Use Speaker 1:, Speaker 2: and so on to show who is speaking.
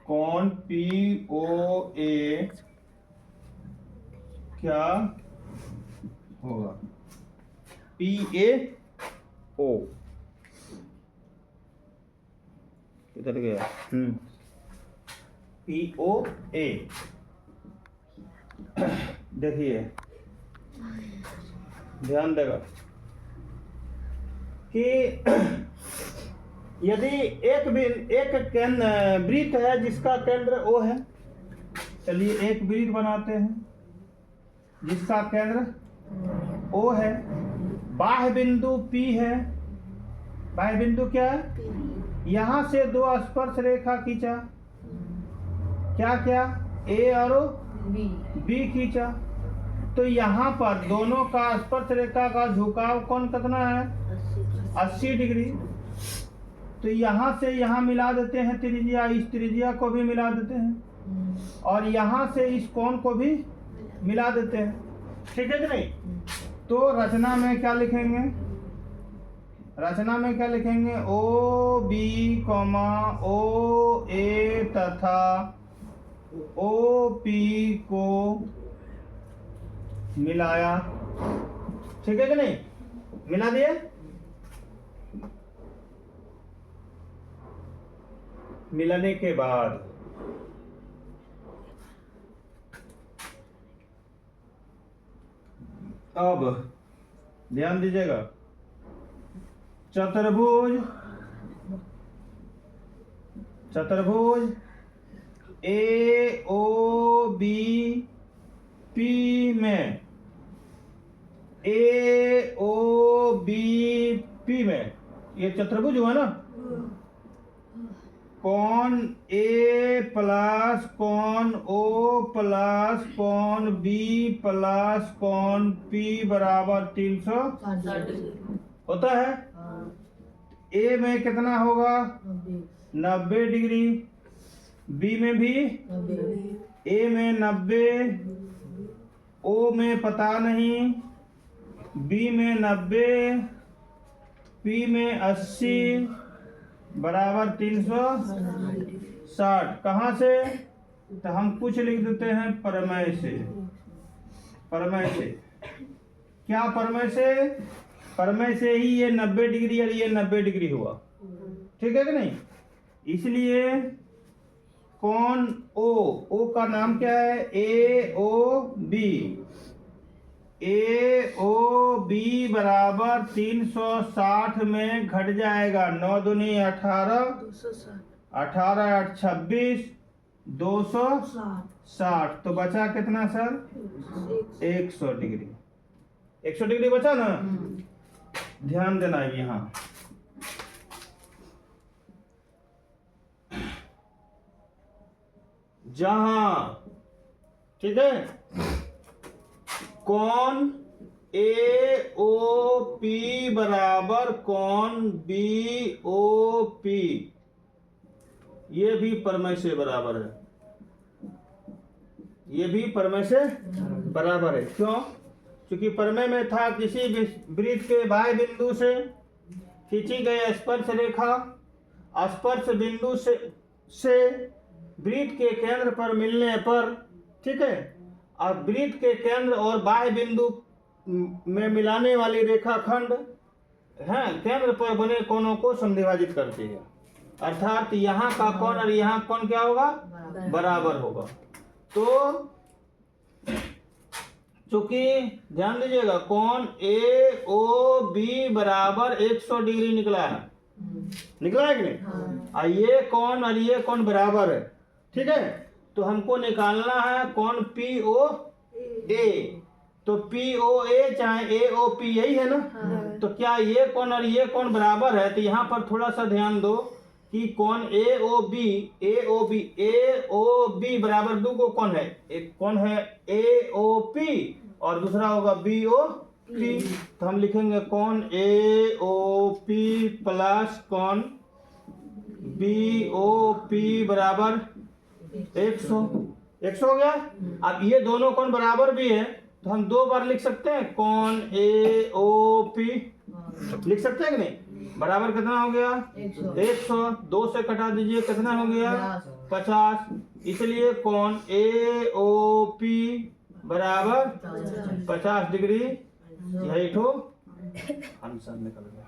Speaker 1: कौन P O ए क्या होगा? पी ए ओ किधर गया? पी ओ ए। देखिए ध्यान देगा कि यदि एक वृत्त है जिसका केंद्र O है। चलिए एक वृत्त बनाते हैं जिसका केंद्र O है, बाह्य बिंदु P है। बाह्य बिंदु क्या है? यहां से दो स्पर्श रेखा खींचा, क्या क्या? A और B खींचा। तो यहाँ पर दोनों का स्पर्श रेखा का झुकाव कोण कितना है? 80 डिग्री। तो यहाँ से यहाँ मिला देते हैं त्रिज्या, इस त्रिज्या को भी मिला देते हैं और यहाँ से इस कोण को भी मिला देते हैं। ठीक है कि नहीं? तो रचना में क्या लिखेंगे? रचना में क्या लिखेंगे? ओ बी कॉमा ओ ए तथा ओ पी को मिलाया। ठीक है कि नहीं? मिला दिए। मिलाने के बाद अब ध्यान दीजिएगा, चतुर्भुज ए ओ बी पी में ए ओ बी पी में ये चतुर्भुज हुआ ना। कौन ए प्लस कौन ओ प्लस कौन बी प्लस कौन पी बराबर 360 होता है। ए में कितना होगा? 90 डिग्री। बी में भी ए में 90, ओ में पता नहीं, बी में 90, पी में 80 बराबर 360। कहाँ से? तो हम कुछ लिख देते हैं प्रमेय से। प्रमेय से क्या? प्रमेय से, प्रमेय से ही ये 90 डिग्री और ये 90 डिग्री हुआ। ठीक है कि नहीं? इसलिए कौन ओ का नाम क्या है? ए ओ बी। ए ओ बी बराबर 360 में घट जाएगा। 9 दूनी 18, 18 8 26, 260। तो बचा कितना सर? 100 डिग्री। 100 डिग्री बचा ना। ध्यान देना है यहाँ। जहां, ठीक है, कौन ए ओ पी बराबर कौन बी ओ पी, ये भी प्रमेय से बराबर है। ये भी प्रमेय से बराबर है। क्यों? क्योंकि प्रमेय में था किसी वृत्त के बाह्य बिंदु से खींची गई स्पर्श रेखा स्पर्श बिंदु से वृत्त के केंद्र पर मिलने पर, ठीक है, और वृत्त के केंद्र और बाह्य बिंदु में मिलाने वाली रेखाखंड है केंद्र पर बने कोणों को समद्विभाजित करती है। अर्थात यहाँ का कोण और यहाँ कोण क्या होगा? बराबर होगा। तो चूंकि ध्यान दीजिएगा कोण ए ओ बी बराबर 100 डिग्री निकला है। निकला है कि नहीं? और ये कोण और ये कोण बराबर है। ठीक है, तो हमको निकालना है कौन पी ओ ए। तो पी ओ ए चाहे ए ओ पी यही है ना। तो क्या ये कौन और ये कौन बराबर है? तो यहाँ पर थोड़ा सा ध्यान दो कि कौन ए ओ बी बराबर दो को कौन है? एक कौन है ए ओ पी और दूसरा होगा बी ओ पी। तो हम लिखेंगे कौन ए ओ पी प्लस कौन बी ओ पी बराबर 100 हो गया। अब ये दोनों कौन बराबर भी है तो हम 2 बार लिख सकते हैं कौन ए ओ पी, लिख सकते हैं कि नहीं? बराबर कितना हो गया 100। 2 से कटा दीजिए कितना हो गया 50। इसलिए कोण AOP बराबर 50 डिग्री। यही ठो आंसर निकल गया।